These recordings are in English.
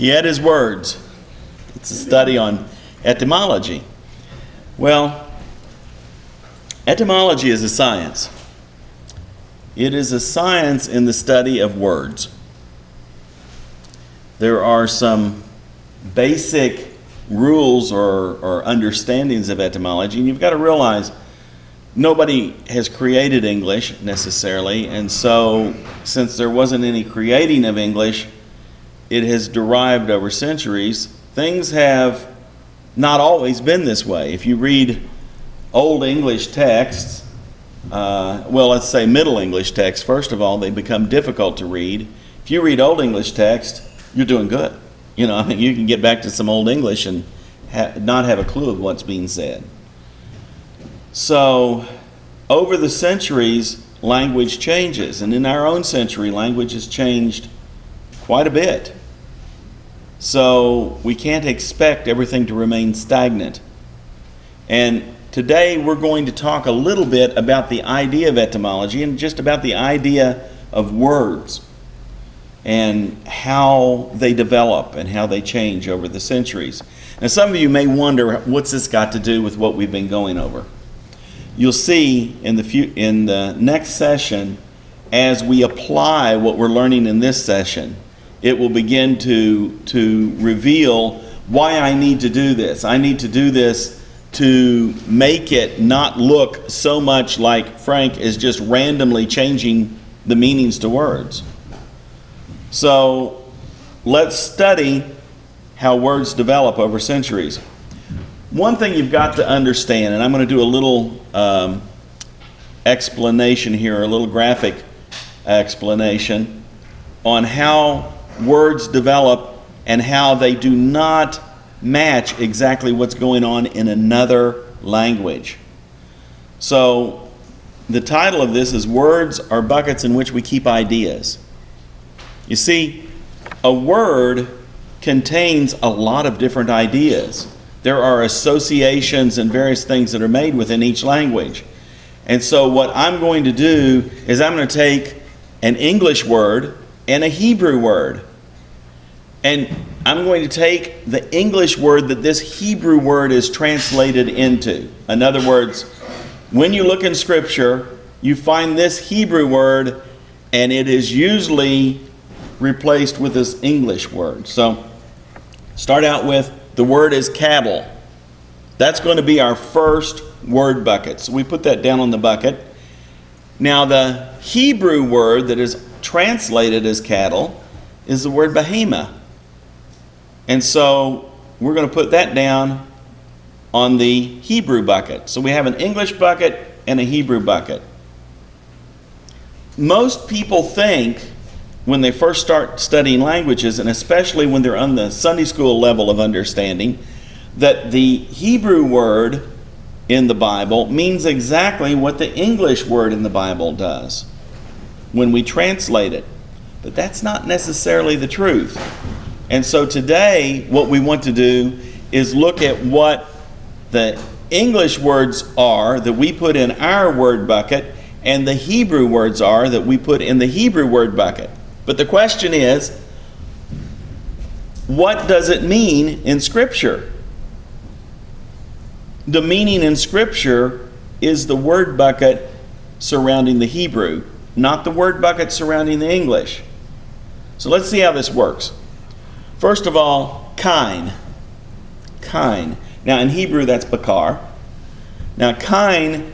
He had his words. It's a study on etymology. Well, etymology is a science. It is a science in the study of words. There are some basic rules or understandings of etymology, and you've got to realize nobody has created English necessarily, and so since there wasn't any creating of English, it has derived over centuries. Things have not always been this way. If you read Old English texts, let's say Middle English texts, first of all, they become difficult to read. If you read Old English text, you're doing good. You can get back to some Old English and not have a clue of what's being said. So, over the centuries, language changes. And in our own century, language has changed quite a bit. So, we can't expect everything to remain stagnant. And today, we're going to talk a little bit about the idea of etymology and just about the idea of words and how they develop and how they change over the centuries. Now, some of you may wonder, what's this got to do with what we've been going over? You'll see in the next session, as we apply what we're learning in this session, it will begin to reveal why I need to do this. I need to do this to make it not look so much like Frank is just randomly changing the meanings to words. So let's study how words develop over centuries. One thing you've got to understand, and I'm going to do a little explanation here, a little graphic explanation on how words develop and how they do not match exactly what's going on in another language. So the title of this is Words Are Buckets in Which We Keep Ideas. You see, a word contains a lot of different ideas. There are associations and various things that are made within each language. And so what I'm going to do is I'm going to take an English word and a Hebrew word. And I'm going to take the English word that this Hebrew word is translated into. In other words, when you look in Scripture, you find this Hebrew word, and it is usually replaced with this English word. So, start out with the word is cattle. That's going to be our first word bucket. So we put that down on the bucket. Now the Hebrew word that is translated as cattle is the word behemoth. And so we're going to put that down on the Hebrew bucket. So we have an English bucket and a Hebrew bucket. Most people think when they first start studying languages, and especially when they're on the Sunday school level of understanding, that the Hebrew word in the Bible means exactly what the English word in the Bible does when we translate it. But that's not necessarily the truth. And so today, what we want to do is look at what the English words are that we put in our word bucket and the Hebrew words are that we put in the Hebrew word bucket. But the question is, what does it mean in Scripture? The meaning in Scripture is the word bucket surrounding the Hebrew, not the word bucket surrounding the English. So let's see how this works. First of all, kine. Kine. Now in Hebrew that's bakar. Now kine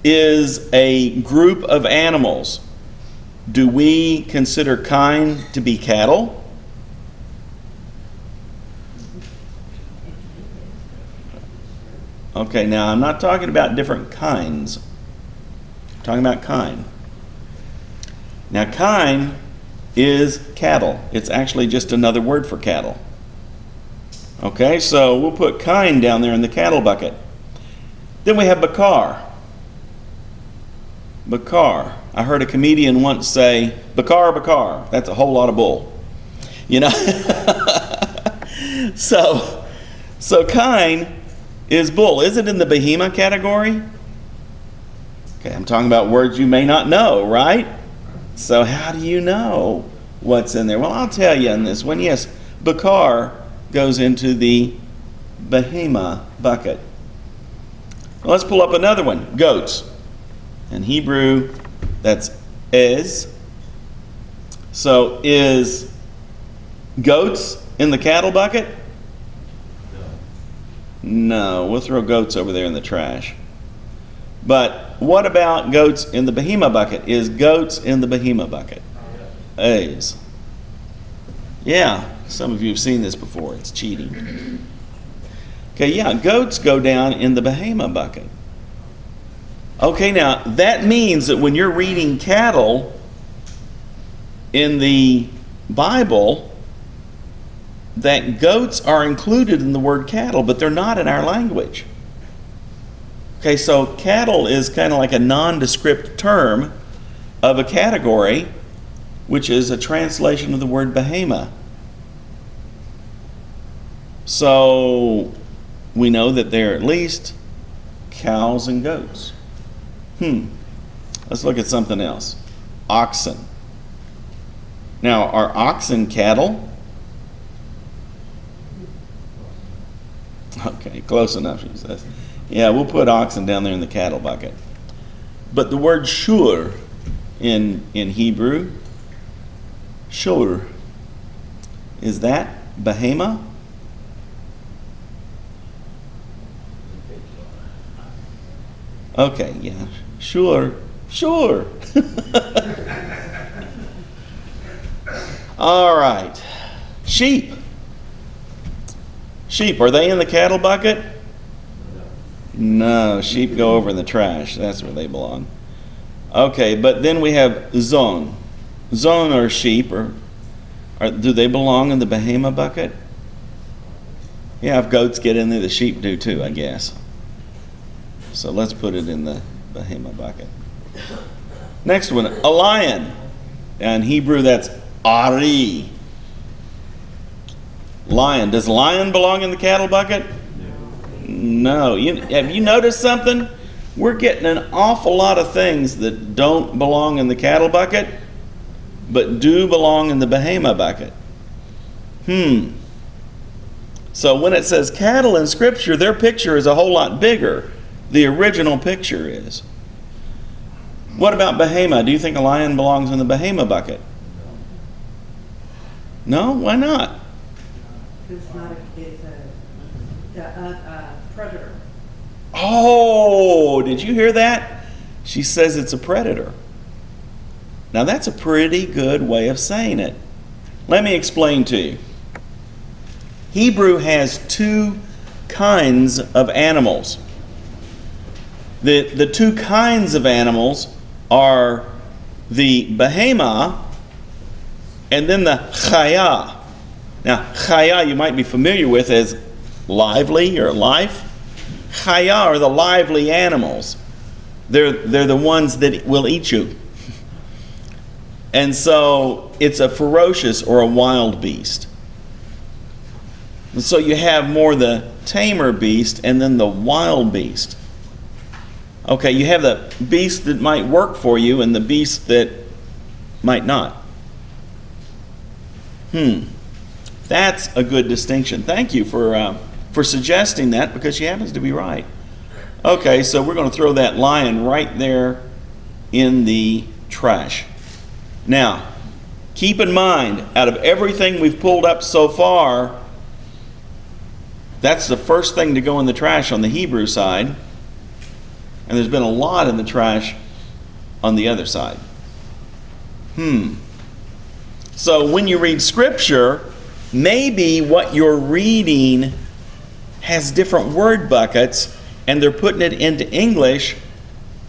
is a group of animals. Do we consider kine to be cattle? Okay, now I'm not talking about different kinds. I'm talking about kine. Now kine is cattle. It's actually just another word for cattle. Okay, so we'll put kine down there in the cattle bucket. Then we have bakar. Bakar. I heard a comedian once say, bakar, bakar. That's a whole lot of bull. You know? So kine is bull. Is it in the behemoth category? Okay, I'm talking about words you may not know, right? So how do you know what's in there? Well, I'll tell you in this one. Yes, Bakar goes into the behema bucket. Well, let's pull up another one. Goats. In Hebrew, that's ez. So is goats in the cattle bucket? No, we'll throw goats over there in the trash. But what about goats in the behema bucket? Is goats in the behema bucket? Ez. Yeah, some of you have seen this before. It's cheating. Okay, yeah, goats go down in the behema bucket. Okay, now that means that when you're reading cattle in the Bible, that goats are included in the word cattle, but they're not in our language. Okay, so cattle is kind of like a nondescript term of a category, which is a translation of the word behema. So we know that there are at least cows and goats. Let's look at something else. Oxen. Now, are oxen cattle? Okay, close enough, she says. Yeah, we'll put oxen down there in the cattle bucket. But the word shur in Hebrew, shur, is that behema? Okay, yeah, sure. All right. Sheep. Sheep, are they in the cattle bucket? No, sheep go over in the trash. That's where they belong. Okay, but then we have zon. Zon are sheep, do they belong in the behema bucket? Yeah, if goats get in there, the sheep do too, I guess. So let's put it in the behema bucket. Next one, a lion. In Hebrew, that's ari. Lion. Does lion belong in the cattle bucket? No. Have you noticed something? We're getting an awful lot of things that don't belong in the cattle bucket, but do belong in the behema bucket. So when it says cattle in Scripture, their picture is a whole lot bigger. The original picture is. What about behema? Do you think a lion belongs in the behema bucket? No? Why not? It's a predator. Oh, did you hear that? She says it's a predator. Now that's a pretty good way of saying it. Let me explain to you. Hebrew has two kinds of animals. The two kinds of animals are the behema and then the chaya. Now, chaya you might be familiar with as lively or life. Chaya are the lively animals. They're the ones that will eat you. And so it's a ferocious or a wild beast. And so you have more the tamer beast and then the wild beast. Okay, you have the beast that might work for you and the beast that might not. That's a good distinction. Thank you for suggesting that, because she happens to be right. Okay, so we're going to throw that lion right there in the trash. Now, keep in mind, out of everything we've pulled up so far, that's the first thing to go in the trash on the Hebrew side. And there's been a lot in the trash on the other side. So when you read Scripture, maybe what you're reading has different word buckets, and they're putting it into English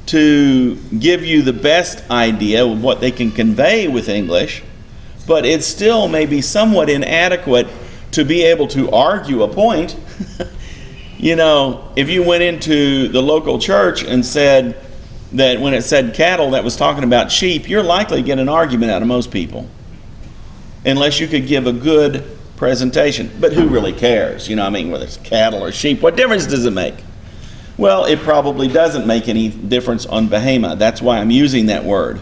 to give you the best idea of what they can convey with English, but it still may be somewhat inadequate to be able to argue a point. You know, if you went into the local church and said that when it said cattle, that was talking about sheep, you're likely to get an argument out of most people, unless you could give a good presentation. But who really cares? You know, I mean, whether it's cattle or sheep, what difference does it make? Well, it probably doesn't make any difference on behema. That's why I'm using that word.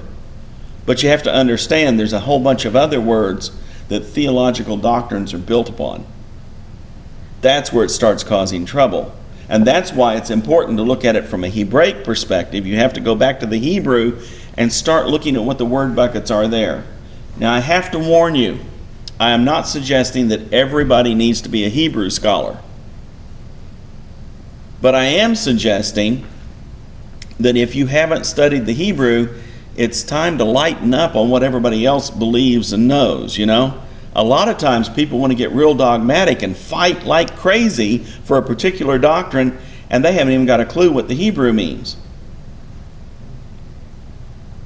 But you have to understand there's a whole bunch of other words that theological doctrines are built upon. That's where it starts causing trouble. And that's why it's important to look at it from a Hebraic perspective. You have to go back to the Hebrew and start looking at what the word buckets are there. Now, I have to warn you, I am not suggesting that everybody needs to be a Hebrew scholar. But I am suggesting that if you haven't studied the Hebrew, it's time to lighten up on what everybody else believes and knows, you know? A lot of times people want to get real dogmatic and fight like crazy for a particular doctrine, and they haven't even got a clue what the Hebrew means.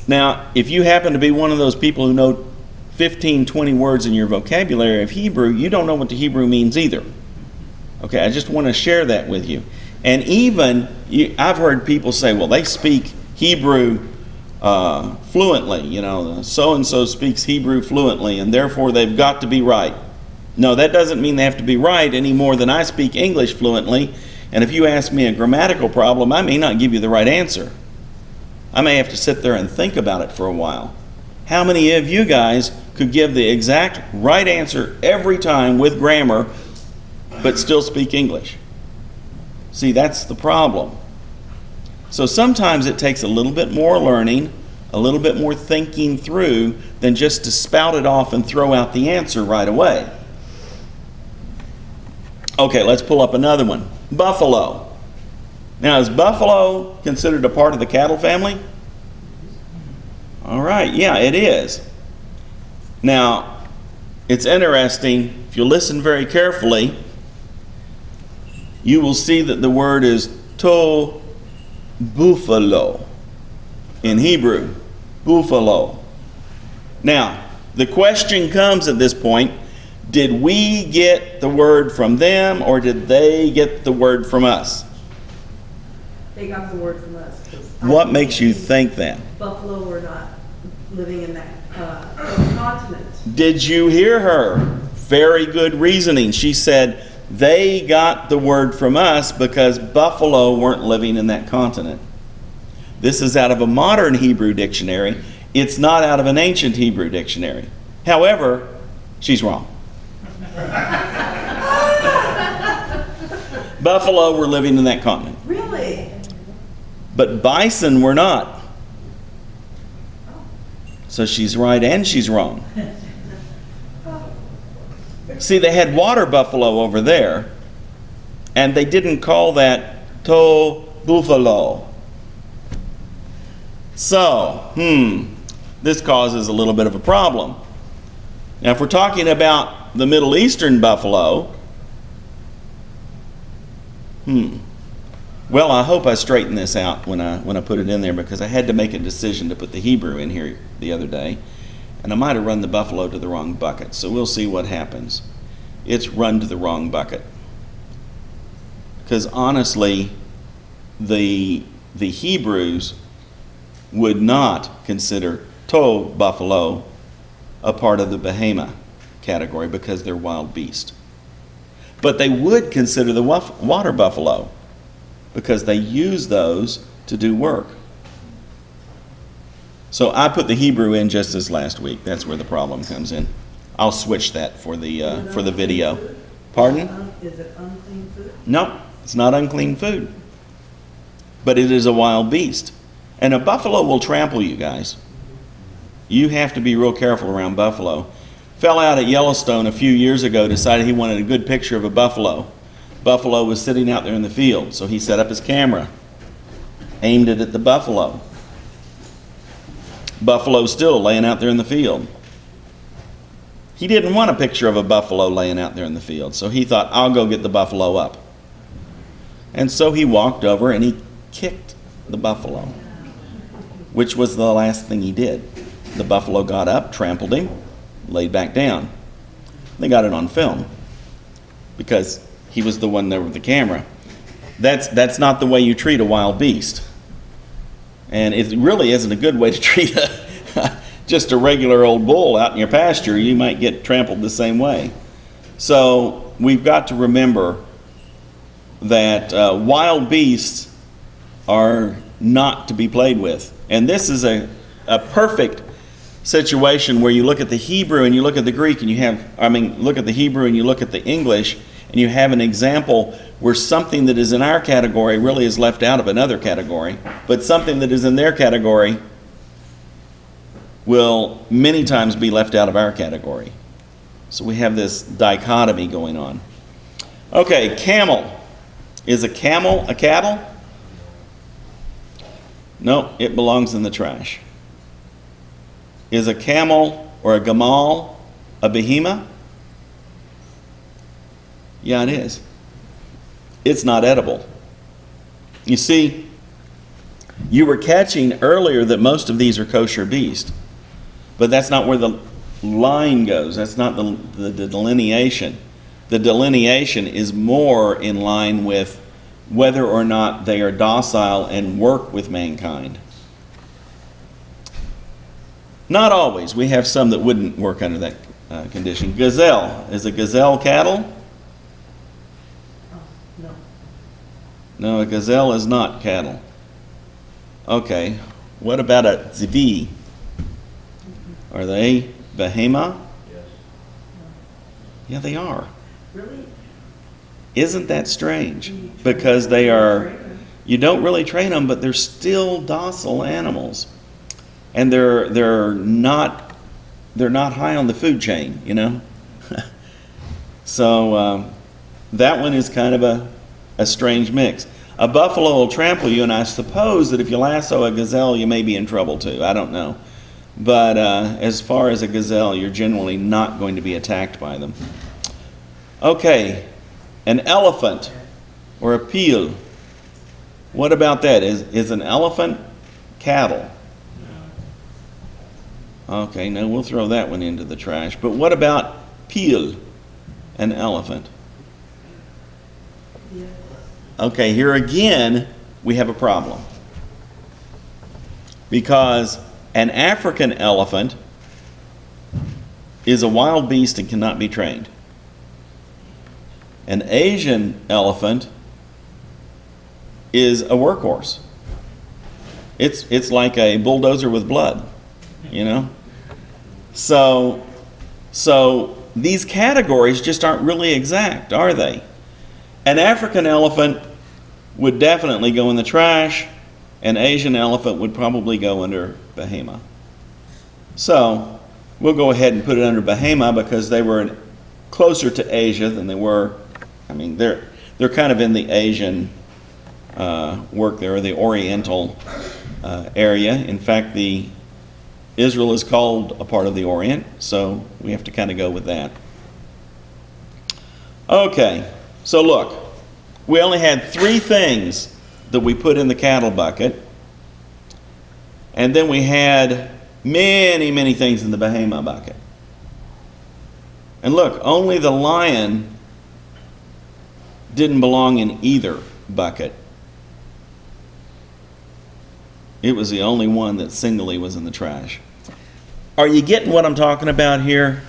Now, if you happen to be one of those people who know 15, 20 words in your vocabulary of Hebrew, you don't know what the Hebrew means either. Okay, I just want to share that with you. And even, I've heard people say, well, they speak Hebrew fluently, you know, so-and-so speaks Hebrew fluently, and therefore they've got to be right. No, that doesn't mean they have to be right any more than I speak English fluently, and if you ask me a grammatical problem, I may not give you the right answer. I may have to sit there and think about it for a while. How many of you guys could give the exact right answer every time with grammar, but still speak English? See, that's the problem. So sometimes it takes a little bit more learning, a little bit more thinking through than just to spout it off and throw out the answer right away. Okay, let's pull up another one. Buffalo. Now, is buffalo considered a part of the cattle family? All right, yeah, it is. Now, it's interesting, if you listen very carefully, you will see that the word is to buffalo in Hebrew, buffalo. Now, the question comes at this point, did we get the word from them or did they get the word from us? They got the word from us. 'Cause What makes you think that? Buffalo were not living in that continent. Did you hear her? Very good reasoning. She said they got the word from us because buffalo weren't living in that continent. This is out of a modern Hebrew dictionary. It's not out of an ancient Hebrew dictionary. However, she's wrong. Buffalo were living in that continent. Really? But bison were not. So she's right and she's wrong. See, they had water buffalo over there, and they didn't call that to buffalo. So, this causes a little bit of a problem. Now, if we're talking about the Middle Eastern buffalo, well, I hope I straightened this out when I put it in there, because I had to make a decision to put the Hebrew in here the other day, and I might have run the buffalo to the wrong bucket, so we'll see what happens. It's run to the wrong bucket. Because honestly, the Hebrews would not consider to buffalo a part of the behemoth category because they're wild beast. But they would consider the water buffalo because they use those to do work. So I put the Hebrew in just as last week. That's where the problem comes in. I'll switch that for the video. Pardon? Is it unclean food? No, it's not unclean food. But it is a wild beast. And a buffalo will trample you guys. You have to be real careful around buffalo. Fell out at Yellowstone a few years ago, decided he wanted a good picture of a buffalo. Buffalo was sitting out there in the field, so he set up his camera, aimed it at the buffalo. Buffalo's still laying out there in the field. He didn't want a picture of a buffalo laying out there in the field, so he thought, I'll go get the buffalo up. And so he walked over and he kicked the buffalo, which was the last thing he did. The buffalo got up, trampled him, laid back down. They got it on film because he was the one there with the camera. That's not the way you treat a wild beast. And it really isn't a good way to treat just a regular old bull out in your pasture. You might get trampled the same way. So we've got to remember that wild beasts are not to be played with. And this is a perfect situation where you look at the Hebrew and you look at the Greek and look at the Hebrew and you look at the English, and you have an example where something that is in our category really is left out of another category, but something that is in their category will many times be left out of our category. So we have this dichotomy going on. Okay, camel. Is a camel a cattle? No, it belongs in the trash. Is a camel or a gamal a behemoth? Yeah, it is. It's not edible. You see, you were catching earlier that most of these are kosher beasts, but that's not where the line goes. That's not the delineation. The delineation is more in line with whether or not they are docile and work with mankind. Not always. We have some that wouldn't work under that condition. Gazelle. Is a gazelle cattle? No. No, a gazelle is not cattle. Okay. What about a zvi? Are they behemoth? Yes. Yeah, they are. Really? Isn't that strange? Because they are, you don't really train them, but they're still docile animals. And they're not high on the food chain, you know? So that one is kind of a strange mix. A buffalo will trample you, and I suppose that if you lasso a gazelle, you may be in trouble too. I don't know. But as far as a gazelle, you're generally not going to be attacked by them. Okay, an elephant or a peel. What about that? Is an elephant cattle? Okay, no, we'll throw that one into the trash. But what about peel, an elephant? Yes. Okay, here again, we have a problem. Because an African elephant is a wild beast and cannot be trained. An Asian elephant is a workhorse. It's like a bulldozer with blood, you know? So these categories just aren't really exact, are they? An African elephant would definitely go in the trash. An Asian elephant would probably go under behemoth. So we'll go ahead and put it under behemoth because they were closer to Asia than they were. I mean, they're kind of in the Asian work there, or the Oriental area. In fact, Israel is called a part of the Orient, so we have to kind of go with that. Okay, so look, we only had 3 things that we put in the cattle bucket, and then we had many, many things in the behemoth bucket. And look, only the lion didn't belong in either bucket. It was the only one that singly was in the trash. Are you getting what I'm talking about here?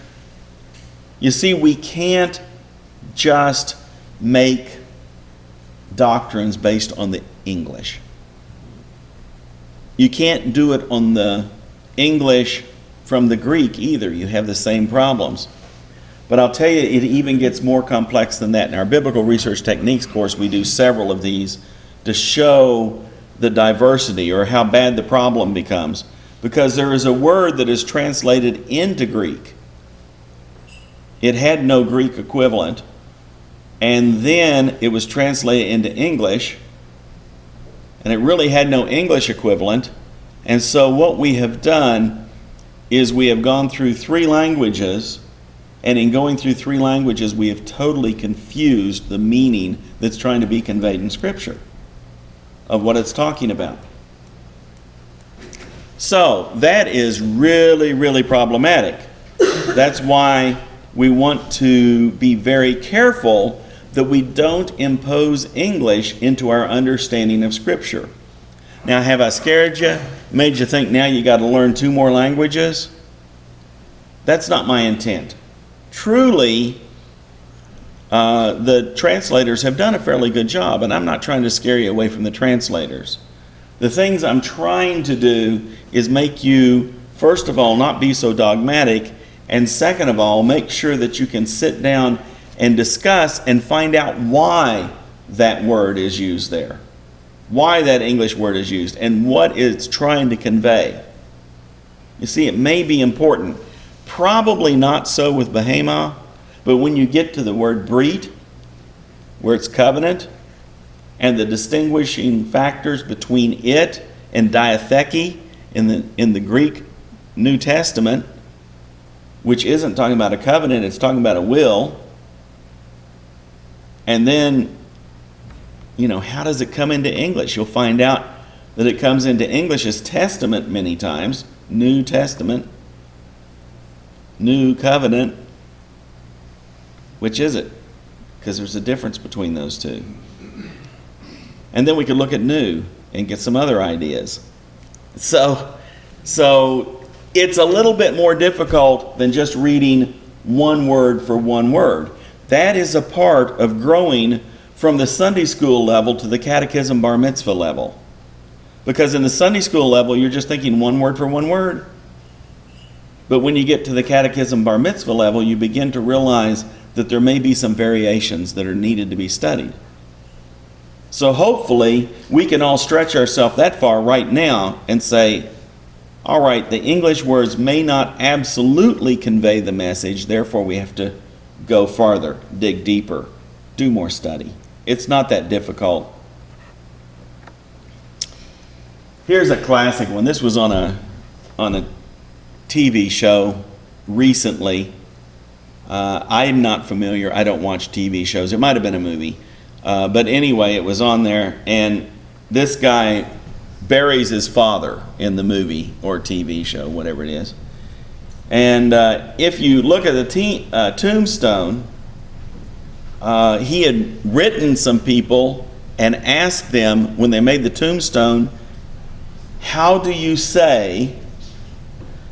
You see, we can't just make doctrines based on the English. You can't do it on the English from the Greek either. You have the same problems. But I'll tell you, it even gets more complex than that. In our Biblical Research Techniques course, we do several of these to show the diversity or how bad the problem becomes. Because there is a word that is translated into Greek. It had no Greek equivalent. And then it was translated into English. And it really had no English equivalent. And so what we have done is we have gone through 3 languages. And in going through 3 languages, we have totally confused the meaning that's trying to be conveyed in Scripture of what it's talking about. So that is really, really problematic. That's why we want to be very careful that we don't impose English into our understanding of Scripture. Now, have I scared you? Made you think now you got to learn 2 more languages? That's not my intent. Truly, the translators have done a fairly good job, and I'm not trying to scare you away from the translators. The things I'm trying to do is make you first of all, not be so dogmatic, and second of all, make sure that you can sit down and discuss and find out why that word is used there, why that English word is used, and what it's trying to convey. You see, it may be important. Probably not so with Behema, but when you get to the word Brit, where it's covenant, and the distinguishing factors between it and diatheke in the Greek New Testament, which isn't talking about a covenant, it's talking about a will. And then, how does it come into English? You'll find out that it comes into English as testament many times, New Testament, New Covenant. Which is it? Because there's a difference between those two. And then we could look at new and get some other ideas. So it's a little bit more difficult than just reading one word for one word. That is a part of growing from the Sunday school level to the catechism bar mitzvah level. Because in the Sunday school level, you're just thinking one word for one word. But when you get to the catechism bar mitzvah level, you begin to realize that there may be some variations that are needed to be studied. So hopefully we can all stretch ourselves that far right now and say, all right, the English words may not absolutely convey the message, therefore we have to go farther, dig deeper, do more study. It's not that difficult. Here's a classic one. This was on a TV show recently. I'm not familiar. I don't watch TV shows. It might have been a movie. But anyway, it was on there, and this guy buries his father in the movie or TV show, whatever it is. And if you look at the tombstone, he had written some people and asked them when they made the tombstone, how do you say,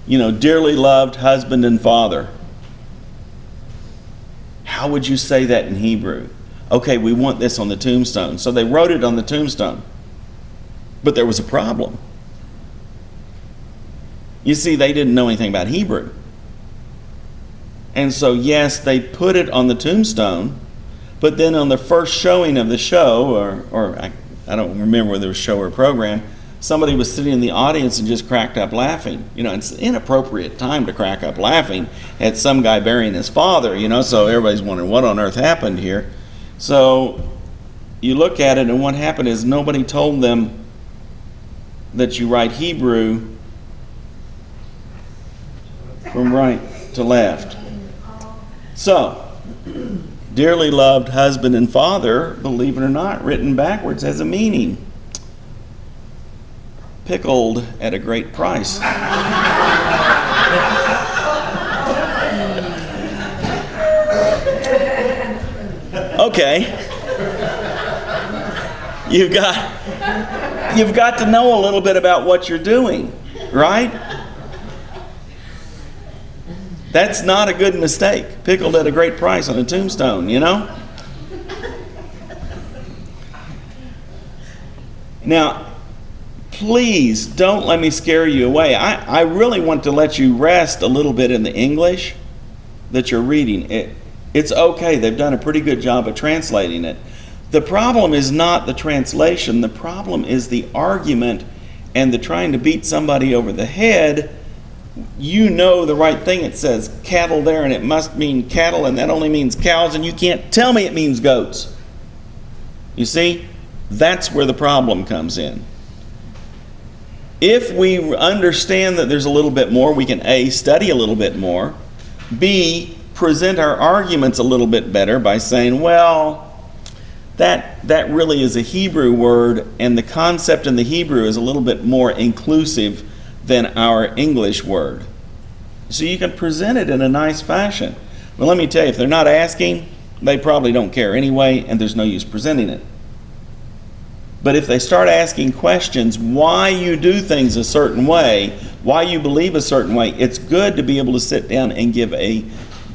dearly loved husband and father? How would you say that in Hebrew? Okay, we want this on the tombstone. So they wrote it on the tombstone. But there was a problem. You see, they didn't know anything about Hebrew. And so, yes, they put it on the tombstone, but then on the first showing of the show, or I don't remember whether it was a show or a program, somebody was sitting in the audience and just cracked up laughing. It's an inappropriate time to crack up laughing at some guy burying his father, so everybody's wondering what on earth happened here. So you look at it, and what happened is nobody told them that you write Hebrew from right to left. So, dearly loved husband and father, believe it or not, written backwards has a meaning. Pickled at a great price. Okay. You've got to know a little bit about what you're doing, right? That's not a good mistake. Pickled at a great price on a tombstone, Now, please don't let me scare you away. I really want to let you rest a little bit in the English that you're reading. It's okay. They've done a pretty good job of translating it. The problem is not the translation. The problem is the argument and the trying to beat somebody over the head. You know the right thing. It says cattle there, and it must mean cattle, and that only means cows, and you can't tell me it means goats. You see? That's where the problem comes in. If we understand that there's a little bit more, we can A, study a little bit more, B, present our arguments a little bit better by saying, well, that really is a Hebrew word, and the concept in the Hebrew is a little bit more inclusive than our English word. So you can present it in a nice fashion. Well, let me tell you, if they're not asking, they probably don't care anyway, and there's no use presenting it. But if they start asking questions, why you do things a certain way, why you believe a certain way, it's good to be able to sit down and give a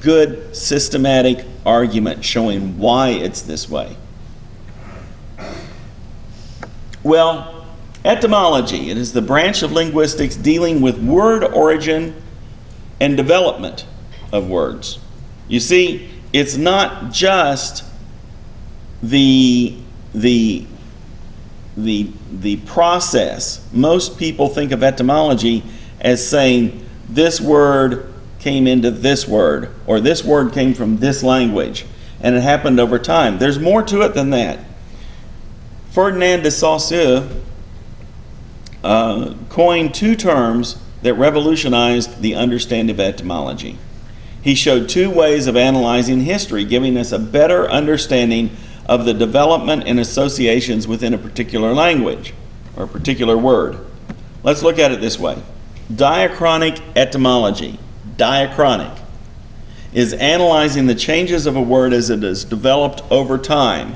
good systematic argument showing why it's this way. Well, Etymology, it is the branch of linguistics dealing with word origin and development of words. You see, it's not just the process. Most people think of etymology as saying this word came into this word, or this word came from this language, and it happened over time. There's more to it than that. Ferdinand de Saussure coined two terms that revolutionized the understanding of etymology. He showed two ways of analyzing history, giving us a better understanding of the development and associations within a particular language or a particular word. Let's look at it this way. Diachronic etymology, diachronic, is analyzing the changes of a word as it is developed over time.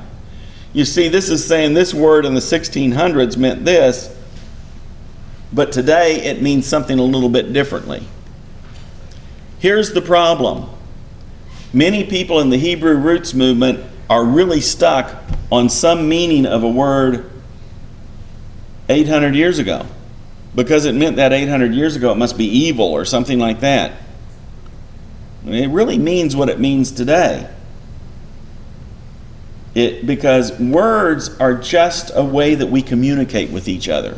You see, this is saying this word in the 1600s meant this, but today it means something a little bit differently. Here's the problem. Many people in the Hebrew roots movement are really stuck on some meaning of a word 800 years ago. Because it meant that 800 years ago, it must be evil or something like that. It really means what it means today. Because words are just a way that we communicate with each other.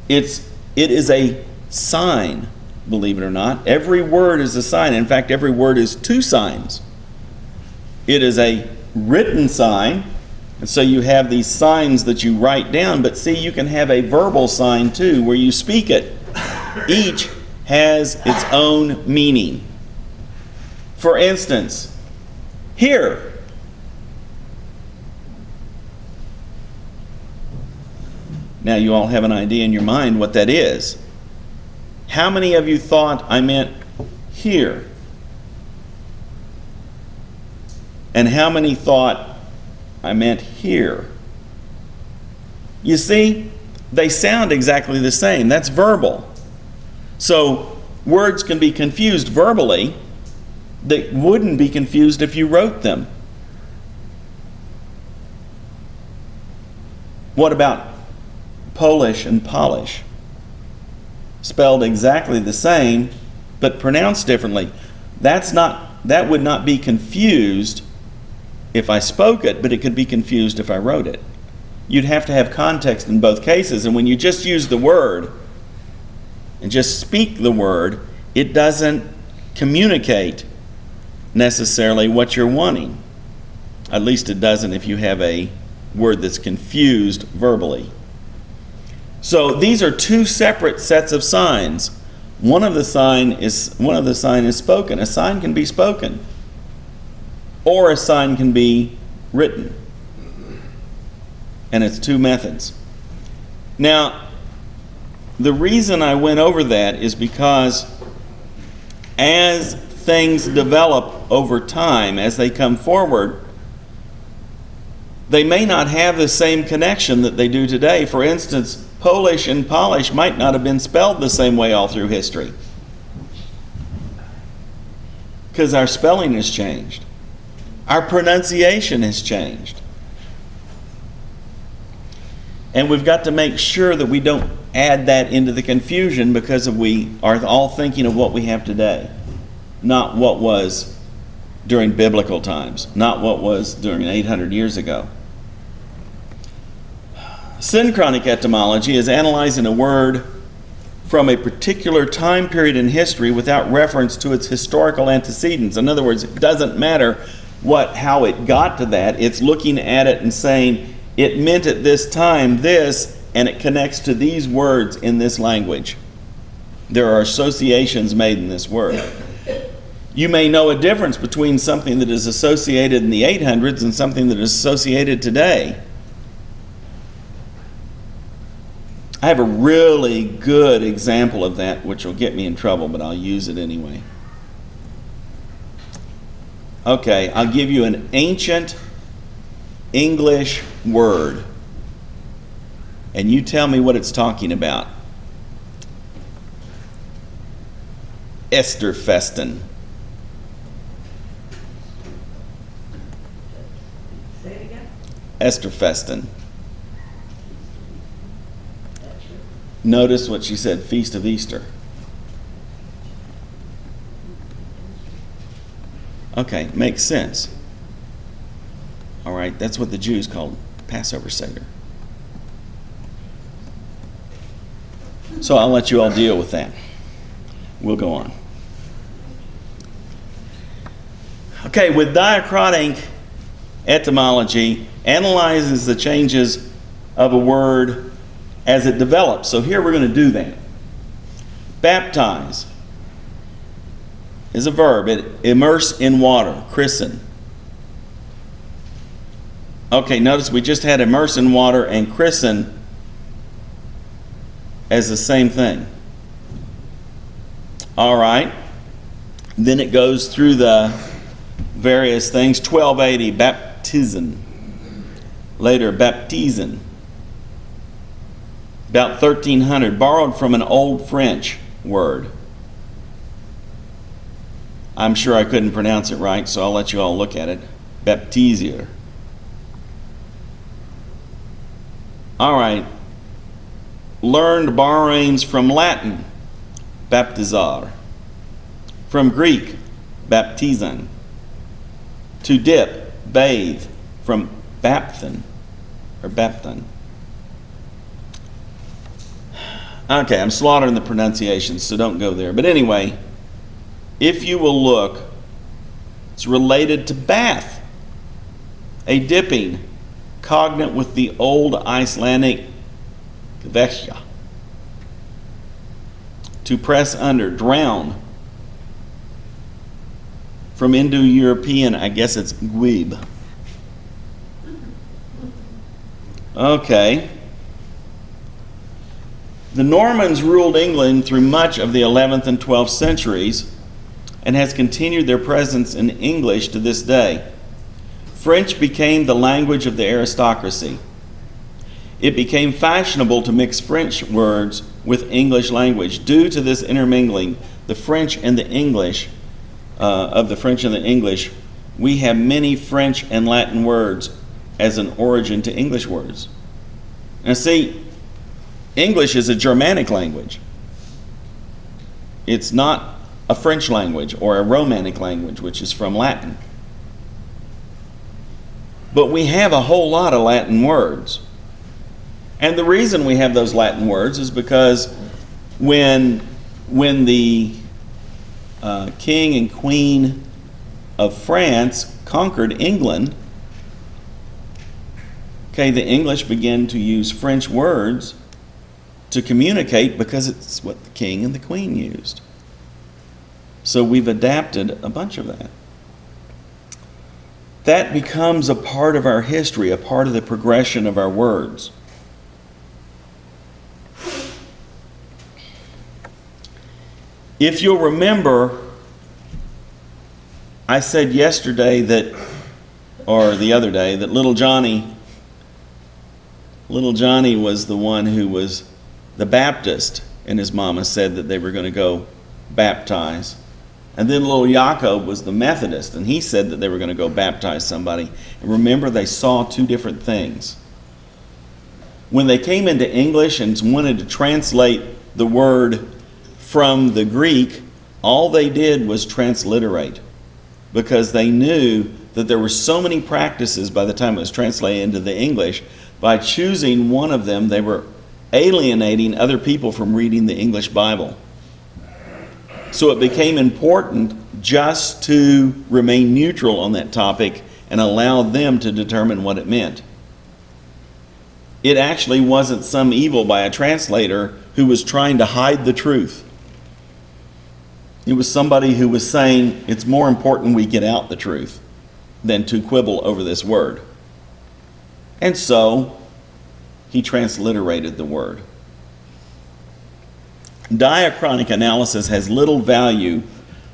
It is a sign, believe it or not. Every word is a sign. In fact, every word is two signs. It is a written sign, and so you have these signs that you write down, but see, you can have a verbal sign too, where you speak it. Each has its own meaning. For instance, here. Now you all have an idea in your mind what that is. How many of you thought I meant here? And how many thought I meant here? You see, they sound exactly the same. That's verbal. So words can be confused verbally that wouldn't be confused if you wrote them. What about Polish and Polish? Spelled exactly the same, but pronounced differently. That would not be confused if I spoke it, but it could be confused if I wrote it. You'd have to have context in both cases, and when you just use the word and just speak the word, it doesn't communicate necessarily what you're wanting. At least it doesn't if you have a word that's confused verbally. So these are two separate sets of signs. One of the sign is spoken. A sign can be spoken, or a sign can be written. And it's two methods. Now, the reason I went over that is because as things develop over time, as they come forward, they may not have the same connection that they do today. For instance, Polish and Polish might not have been spelled the same way all through history, because our spelling has changed. Our pronunciation has changed. And we've got to make sure that we don't add that into the confusion, because we are all thinking of what we have today, not what was during biblical times, not what was during 800 years ago. Synchronic etymology is analyzing a word from a particular time period in history without reference to its historical antecedents. In other words, it doesn't matter how it got to that. It's looking at it and saying, it meant at this time this, and it connects to these words in this language. There are associations made in this word. You may know a difference between something that is associated in the 800s and something that is associated today. I have a really good example of that, which will get me in trouble, but I'll use it anyway. Okay, I'll give you an ancient English word, and you tell me what it's talking about. Esterfesten. Say it again. Esterfesten. Notice what she said, Feast of Easter. Okay, makes sense. All right, that's what the Jews called Passover Seder. So I'll let you all deal with that. We'll go on. Okay, with diachronic etymology, analyzes the changes of a word as it develops. So here we're going to do that. Baptize is a verb. It immerse in water, christen. Okay, notice we just had immerse in water and christen as the same thing. All right. Then it goes through the various things. 1280, baptizen. Later, baptizen. About 1300, borrowed from an old French word. I'm sure I couldn't pronounce it right, so I'll let you all look at it. Baptizier. All right. Learned borrowings from Latin. Baptizar. From Greek, baptizan. To dip, bathe. From bapthen, or bapthen. Okay, I'm slaughtering the pronunciations, so don't go there. But anyway, if you will look, it's related to bath, a dipping, cognate with the old Icelandic kvekja. To press under, drown. From Indo-European, I guess it's gwib. Okay. The Normans ruled England through much of the 11th and 12th centuries and has continued their presence in English to this day. French became the language of the aristocracy. It became fashionable to mix French words with English language. Due to this intermingling, the French and the English, we have many French and Latin words as an origin to English words. Now see, English is a Germanic language. It's not a French language or a Romanic language, which is from Latin. But we have a whole lot of Latin words. And the reason we have those Latin words is because when the king and queen of France conquered England, okay, the English began to use French words to communicate because it's what the king and the queen used. So we've adapted a bunch of that. That becomes a part of our history, a part of the progression of our words. If you'll remember, I said yesterday or the other day, that little Johnny was the one who was the Baptist, and his mama said that they were going to go baptize. And then little Jacob was the Methodist, and he said that they were going to go baptize somebody. And remember, they saw two different things. When they came into English and wanted to translate the word from the Greek, all they did was transliterate, because they knew that there were so many practices by the time it was translated into the English. By choosing one of them, they were alienating other people from reading the English Bible. So it became important just to remain neutral on that topic and allow them to determine what it meant. It actually wasn't some evil by a translator who was trying to hide the truth. It was somebody who was saying it's more important we get out the truth than to quibble over this word. And so he transliterated the word. Diachronic analysis has little value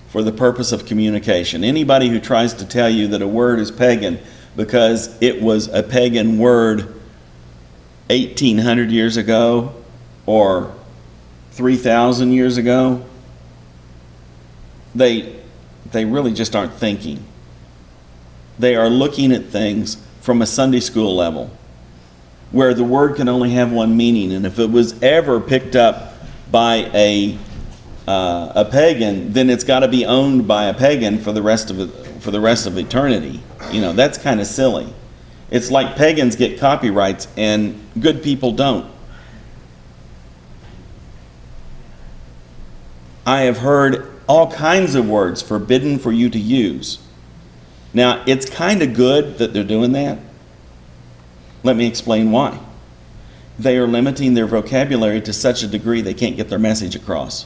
for the purpose of communication. Anybody who tries to tell you that a word is pagan because it was a pagan word 1,800 years ago or 3,000 years ago, they really just aren't thinking. They are looking at things from a Sunday school level. where the word can only have one meaning. And if it was ever picked up by a pagan, then it's got to be owned by a pagan for the rest of eternity. You know, that's kind of silly. It's like pagans get copyrights and good people don't. I have heard all kinds of words forbidden for you to use. Now, it's kind of good that they're doing that. Let me explain why. They are limiting their vocabulary to such a degree they can't get their message across.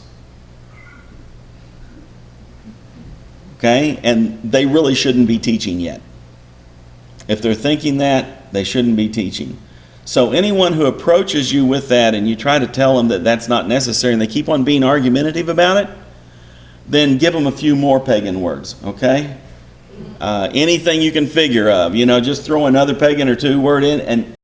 Okay? And they really shouldn't be teaching yet. If they're thinking that, they shouldn't be teaching. So anyone who approaches you with that and you try to tell them that that's not necessary and they keep on being argumentative about it, then give them a few more pagan words, okay? Anything you can figure of, just throw another pagan or two word in, and